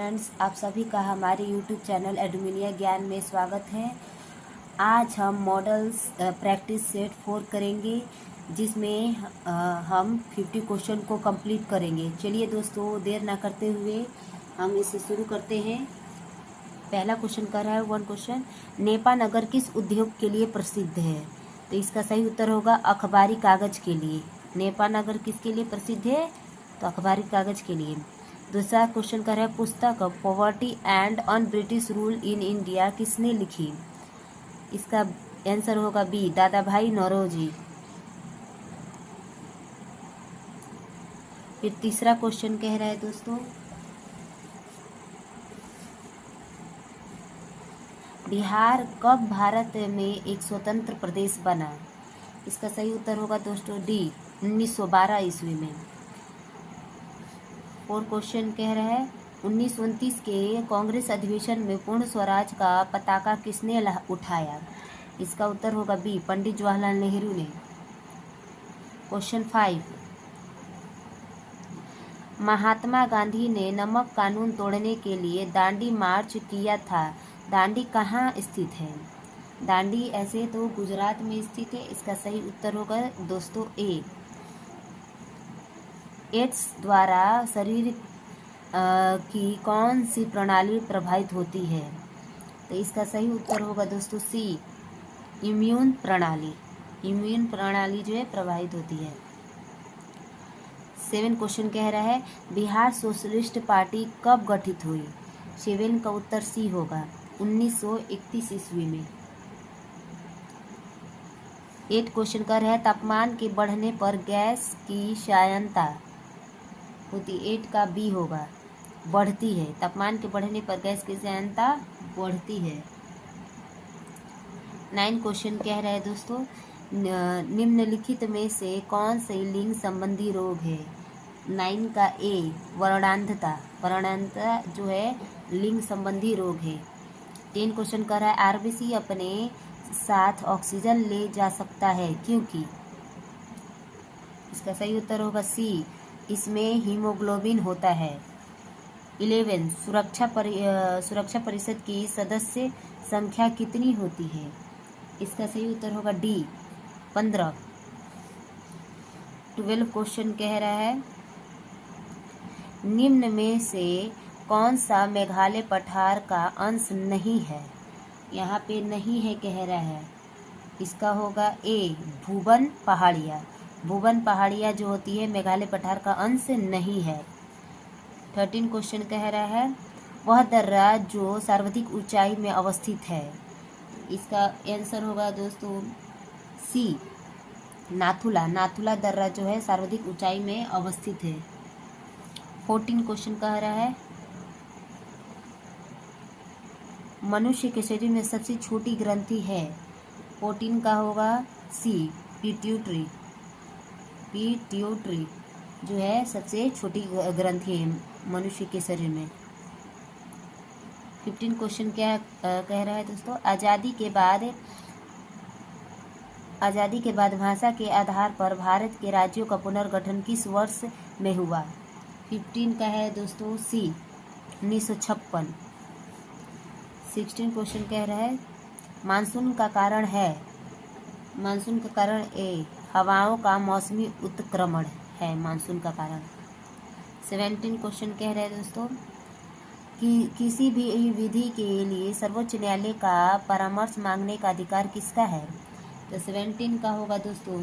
Friends, आप सभी का हमारे YouTube चैनल एडुमिनिया ज्ञान में स्वागत है। आज हम मॉडल्स प्रैक्टिस सेट 4 करेंगे, जिसमें हम 50 क्वेश्चन को कंप्लीट करेंगे। चलिए दोस्तों, देर ना करते हुए हम इसे शुरू करते हैं। पहला क्वेश्चन कर रहा है 1 क्वेश्चन, नेपा नगर किस उद्योग के लिए प्रसिद्ध है? तो इसका सही उत्तर होगा अखबारी कागज के लिए। नेपा नगर किसके लिए प्रसिद्ध है? तो अखबारी कागज के लिए। दूसरा क्वेश्चन कर रहा है, पुस्तक poverty and un British rule in India किसने लिखी? इसका आंसर होगा बी, दादा भाई नौरोजी। फिर तीसरा क्वेश्चन कह रहा है दोस्तों, बिहार कब भारत में एक स्वतंत्र प्रदेश बना? इसका सही उत्तर होगा दोस्तों डी, 1912 ईस्वी में। और क्वेश्चन कह रहा है, 1929 के कांग्रेस अधिवेशन में पूर्ण स्वराज का पताका किसने उठाया? इसका उत्तर होगा बी, पंडित जवाहरलाल नेहरू ने। क्वेश्चन 5, महात्मा गांधी ने नमक कानून तोड़ने के लिए दांडी मार्च किया था। दांडी कहाँ स्थित है? दांडी ऐसे तो गुजरात में स्थित है। इसका सही उत्तर होगा दोस्तों ए। एड्स द्वारा शरीर की कौन सी प्रणाली प्रभावित होती है? तो इसका सही उत्तर होगा दोस्तों सी, इम्यून प्रणाली। इम्यून प्रणाली जो है प्रभावित होती है। 7 क्वेश्चन कह रहा है, बिहार सोशलिस्ट पार्टी कब गठित हुई? 7 का उत्तर सी होगा, 1931 ईस्वी में। 8 क्वेश्चन कर रहा है, तापमान के बढ़ने पर गैस की क्षारीयता होती, 8 का बी होगा, बढ़ती है। तापमान के बढ़ने पर गैस की क्षारीयता बढ़ती है। 9 क्वेश्चन कह रहा है दोस्तों, निम्नलिखित में से कौन से लिंग संबंधी रोग है? 9 का ए, वर्णांधता। वर्णांधता जो है लिंग संबंधी रोग है। 10 क्वेश्चन कर रहा है, आरबीसी अपने साथ ऑक्सीजन ले जा सकता है क्योंकि? इसका सही उत्तर होगा सी, इसमें हीमोग्लोबिन होता है। 11, सुरक्षा परिषद की सदस्य संख्या कितनी होती है? इसका सही उत्तर होगा डी, 15। 12 क्वेश्चन कह रहा है, निम्न में से कौन सा मेघालय पठार का अंश नहीं है? यहाँ पे नहीं है कह रहा है। इसका होगा ए, भूबन पहाड़िया। भूबन पहाड़िया जो होती है मेघालय पठार का अंश नहीं है। 13 क्वेश्चन कह रहा है, वह दर्रा जो सर्वाधिक ऊंचाई में अवस्थित है। इसका आंसर होगा दोस्तों सी, नाथुला। नाथुला दर्रा जो है सर्वाधिक ऊंचाई में अवस्थित है। 14 क्वेश्चन कह रहा है, मनुष्य के शरीर में सबसे छोटी ग्रंथि है। 14 का होगा सी, पिट्यूटरी। पिट्यूटरी जो है सबसे छोटी ग्रंथि है मनुष्य के शरीर में। 15 क्वेश्चन क्या कह रहा है दोस्तों, आज़ादी के बाद भाषा के आधार पर भारत के राज्यों का पुनर्गठन किस वर्ष में हुआ? 15 का है दोस्तों सी, 1956। 16 क्वेश्चन कह रहा है, मानसून का कारण है। मानसून का कारण ए, हवाओं का मौसमी उत्क्रमण है मानसून का कारण। 17 क्वेश्चन कह रहे हैं दोस्तों कि किसी भी विधि के लिए सर्वोच्च न्यायालय का परामर्श मांगने का अधिकार किसका है? तो 17 का होगा दोस्तों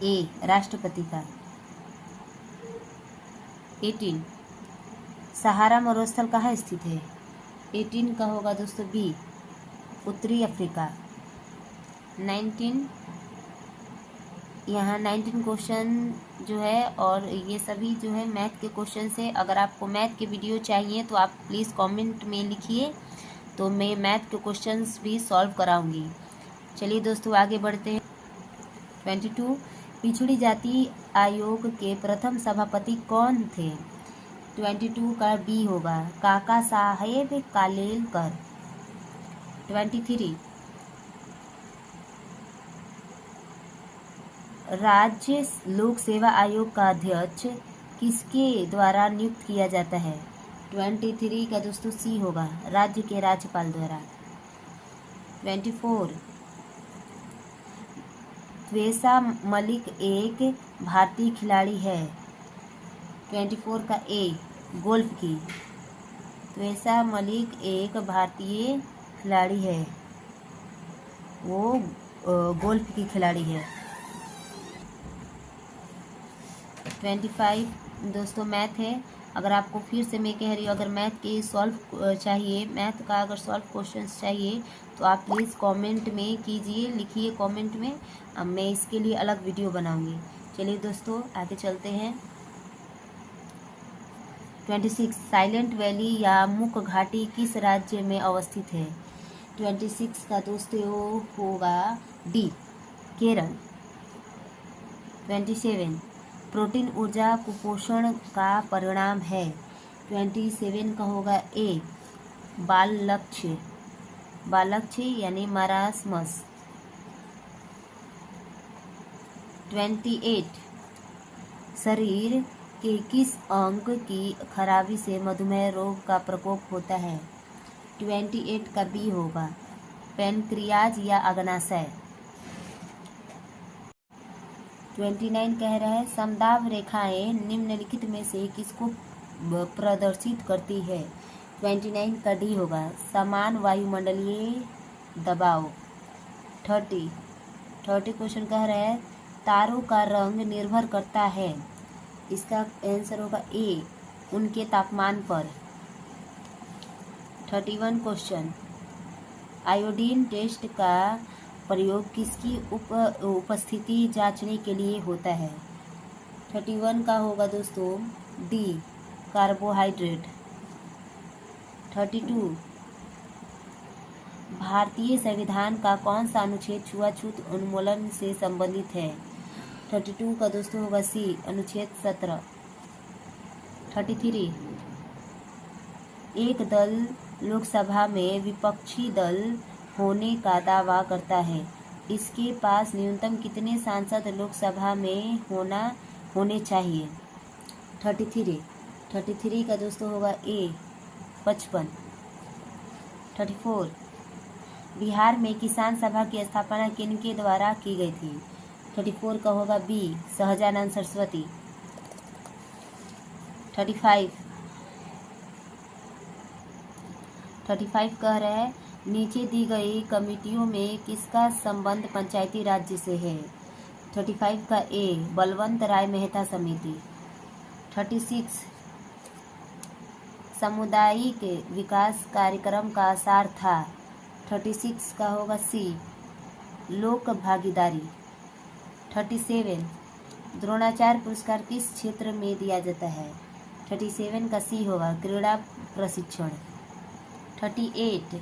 ए, राष्ट्रपति का। 18, सहारा मरुस्थल कहाँ स्थित है? 18 का होगा दोस्तों बी, उत्तरी अफ्रीका। 19, यहाँ 19 क्वेश्चन जो है और ये सभी जो है मैथ के क्वेश्चन से। अगर आपको मैथ के वीडियो चाहिए तो आप प्लीज़ कमेंट में लिखिए, तो मैं मैथ के क्वेश्चंस भी सॉल्व कराऊंगी। चलिए दोस्तों आगे बढ़ते हैं। 22, पिछड़ी जाति आयोग के प्रथम सभापति कौन थे? 22 का बी होगा, काका साहेब कालेलकर। 23, राज्य लोक सेवा आयोग का अध्यक्ष किसके द्वारा नियुक्त किया जाता है? 23 का दोस्तों सी होगा, राज्य के राज्यपाल द्वारा। 24 त्वेसा मलिक एक भारतीय खिलाड़ी है। 24 का ए गोल्फ की, त्वेसा मलिक एक भारतीय खिलाड़ी है, वो गोल्फ की खिलाड़ी है। 25 दोस्तों मैथ है। अगर आपको फिर से मैं कह रही हूँ, अगर मैथ के सॉल्व चाहिए, मैथ का अगर सॉल्व क्वेश्चंस चाहिए तो आप प्लीज़ कमेंट में कीजिए, लिखिए कमेंट में, अब मैं इसके लिए अलग वीडियो बनाऊंगी। चलिए दोस्तों आगे चलते हैं। 26 साइलेंट वैली या मुक घाटी किस राज्य में अवस्थित है। 26 का दोस्तों होगा डी केरल। 27 प्रोटीन ऊर्जा कुपोषण का परिणाम है। 27 का होगा ए बाल लक्ष्य यानी मारास्मस। 28 शरीर के किस अंग की खराबी से मधुमेह रोग का प्रकोप होता है। 28 का बी होगा पैनक्रियाज या अग्नाशय। 29 कह रहा है समदाब रेखाएं निम्नलिखित में से किसको प्रदर्शित करती है। 29 का डी होगा समान वायुमंडलीय दबाव। 30 क्वेश्चन कह रहा है तारों का रंग निर्भर करता है। इसका आंसर होगा ए उनके तापमान पर। 31 क्वेश्चन आयोडीन टेस्ट का प्रयोग किसकी उपस्थिति जांचने के लिए होता है। 31 का होगा दोस्तों डी कार्बोहाइड्रेट। 32 भारतीय संविधान का कौन सा अनुच्छेद छुआछूत उन्मूलन से संबंधित है। 32 का दोस्तों होगा सी अनुच्छेद 17। 33 एक दल लोकसभा में विपक्षी दल होने का दावा करता है, इसके पास न्यूनतम कितने सांसद लोकसभा में होने चाहिए। 33 का दोस्तों होगा ए 55। 34 बिहार में किसान सभा की स्थापना किनके द्वारा की गई थी। 34 का होगा बी सहजानंद सरस्वती। 35 कह रहा है नीचे दी गई कमिटियों में किसका संबंध पंचायती राज्य से है। 35 का ए बलवंत राय मेहता समिति। 36 सामुदायिक विकास कार्यक्रम का सार था। 36 का होगा सी लोक भागीदारी। 37 द्रोणाचार्य पुरस्कार किस क्षेत्र में दिया जाता है। 37 का सी होगा क्रीड़ा प्रशिक्षण। 38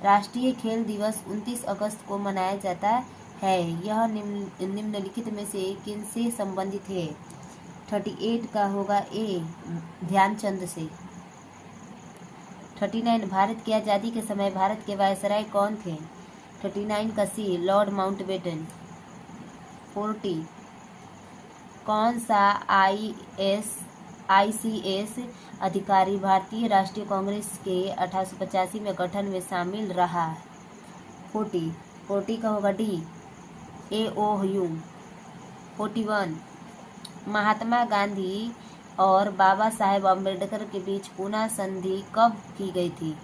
राष्ट्रीय खेल दिवस 29 अगस्त को मनाया जाता है, यह निम्नलिखित में से किनसे संबंधित है। 38 का होगा ए ध्यानचंद से। 39 भारत की आज़ादी के समय भारत के वायसराय कौन थे। 39 का सी लॉर्ड माउंटबेटन। 40 कौन सा ICS अधिकारी भारतीय राष्ट्रीय कांग्रेस के 1885 में गठन में शामिल रहा। 40 का होगा D A.O. Hume. 41 Mahatma Gandhi और बाबा साहेब अम्बेडकर के बीच पूना संधि कब की गई थी।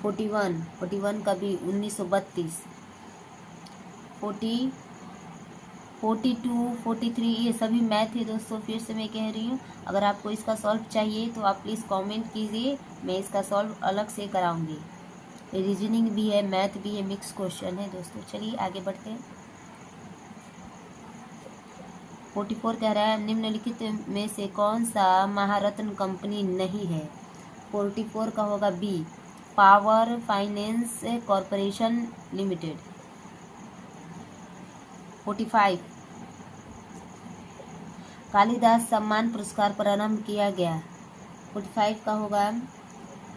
41 का भी 1932। 42 43 ये सभी मैथ है दोस्तों, फिर से मैं कह रही हूँ, अगर आपको इसका सॉल्व चाहिए तो आप प्लीज़ कमेंट कीजिए, मैं इसका सॉल्व अलग से कराऊंगी। रीजनिंग भी है, मैथ भी है, मिक्स क्वेश्चन है दोस्तों। चलिए आगे बढ़ते हैं। 44 कह रहा है निम्नलिखित में से कौन सा महारत्न कंपनी नहीं है। 44 का होगा बी power finance corporation limited. 45 Kalidas Samman पुरस्कार प्रारंभ किया गया। 45 का होगा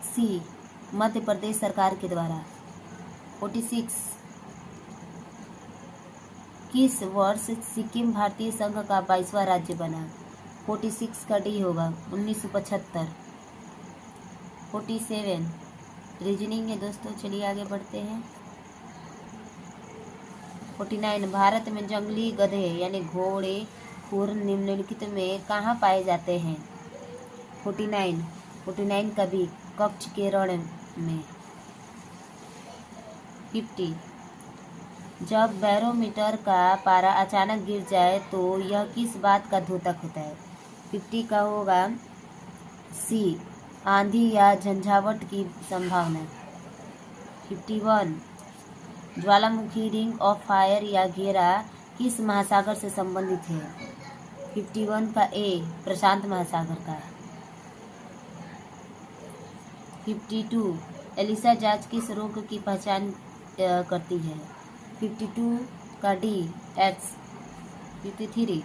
सी मध्य प्रदेश सरकार के द्वारा। 46 किस वर्ष सिक्किम भारतीय संघ का 22वां राज्य बना। 46 का डी होगा 1975। 47 रीजनिंग है दोस्तों। चलिए आगे बढ़ते हैं। 49 भारत में जंगली गधे यानी घोड़े खुर निम्नलिखित में कहाँ पाए जाते हैं? 49 कभी कक्ष के रण में। 50 जब बैरोमीटर का पारा अचानक गिर जाए तो यह किस बात का द्योतक होता है? 50 का होगा सी, आंधी या झंझावट की संभावना। 51 ज्वालामुखी रिंग ऑफ फायर या घेरा किस महासागर से संबंधित है? 51 का ए, प्रशांत महासागर का। 52 एलिसा जांच किस रोग की पहचान करती है? 52 का डी, एक्स। 53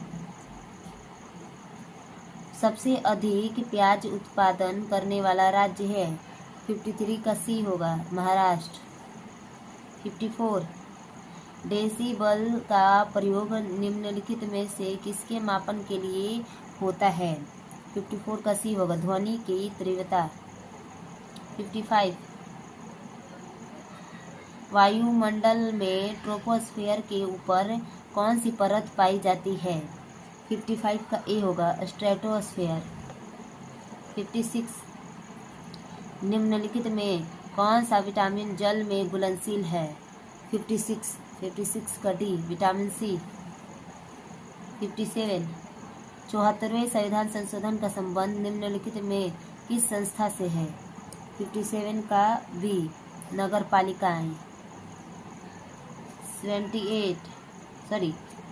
सबसे अधिक प्याज उत्पादन करने वाला राज्य है? 53 का सी होगा, महाराष्ट्र। 54 डेसिबल का प्रयोग निम्नलिखित में से किसके मापन के लिए होता है? 54 का सी होगा, ध्वनि की तीव्रता। 55 वायुमंडल में ट्रोपोस्फेयर के ऊपर कौन सी परत पाई जाती है? 55 का ए होगा, स्ट्रेटोस्फेयर। 56 निम्नलिखित में कौन सा विटामिन जल में घुलनशील है? 56 का डी, विटामिन सी। 57 74वें संविधान संशोधन का संबंध निम्नलिखित में किस संस्था से है? 57 का बी, नगर पालिकाएं।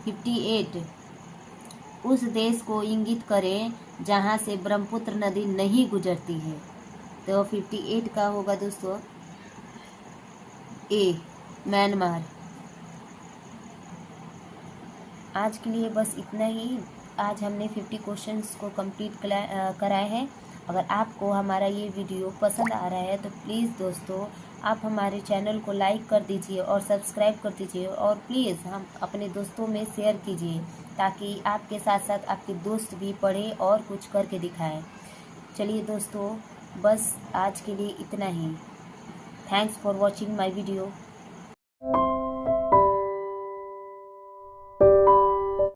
58 उस देश को इंगित करें जहां से ब्रह्मपुत्र नदी नहीं गुजरती है। तो 58 का होगा दोस्तों ए, म्यांमार। आज के लिए बस इतना ही। आज हमने 50 क्वेश्चंस को कंप्लीट कराए हैं। अगर आपको हमारा ये वीडियो पसंद आ रहा है तो प्लीज़ दोस्तों आप हमारे चैनल को लाइक कर दीजिए और सब्सक्राइब कर दीजिए, और प्लीज़ हम अपने दोस्तों में शेयर कीजिए ताकि आपके साथ साथ आपके दोस्त भी पढ़े और कुछ करके दिखाएं। चलिए दोस्तों, बस आज के लिए इतना ही। Thanks for watching my video.